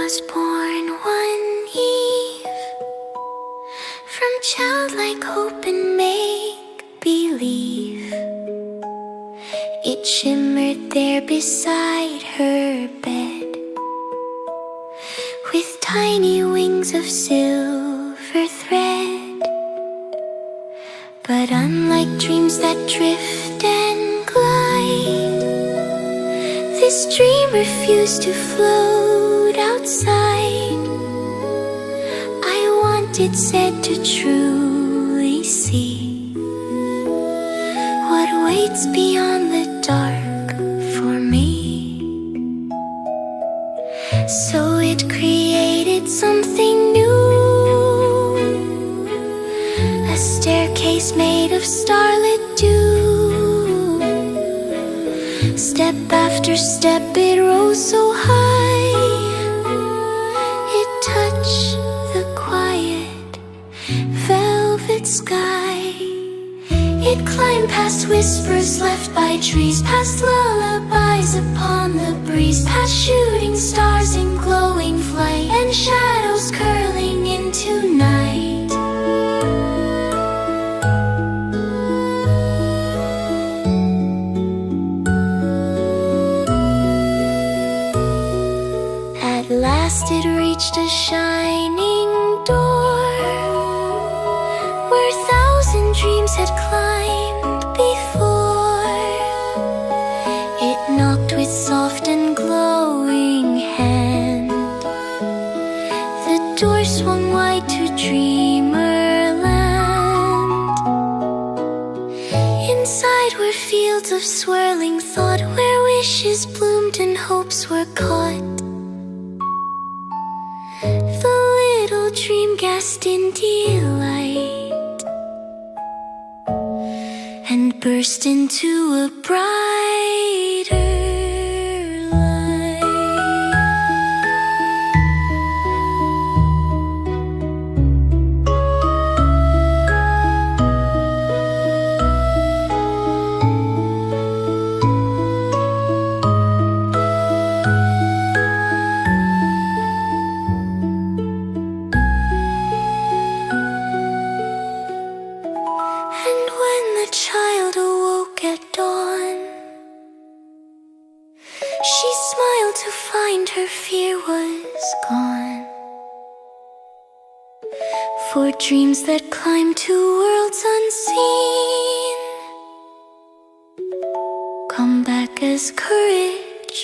was born one eve from childlike hope and make-believe. It shimmered there beside her bed with tiny wings of silver thread. But unlike dreams that drift and glide, this dream refused to float outside. I wanted said to truly see what waits beyond the dark for me. So it created something new, a staircase made of starlit dew. Step after step it rose so high, it touched the quiet velvet sky. It climbed past whispers left by trees, past lullabies upon the breeze, past shooting stars in glowing flight, and shadows curling into night. At last it reached a shining door where 1,000 dreams had climbed before. It knocked with soft and glowing hand. The door swung wide to dreamerland. Inside were fields of swirling thought, where wishes bloomed and hopes were caught. The little dream gasped in delight and burst into a brighter light. And when the child awoke at dawn, she smiled to find her fear was gone. For dreams that climb to worlds unseen come back as courage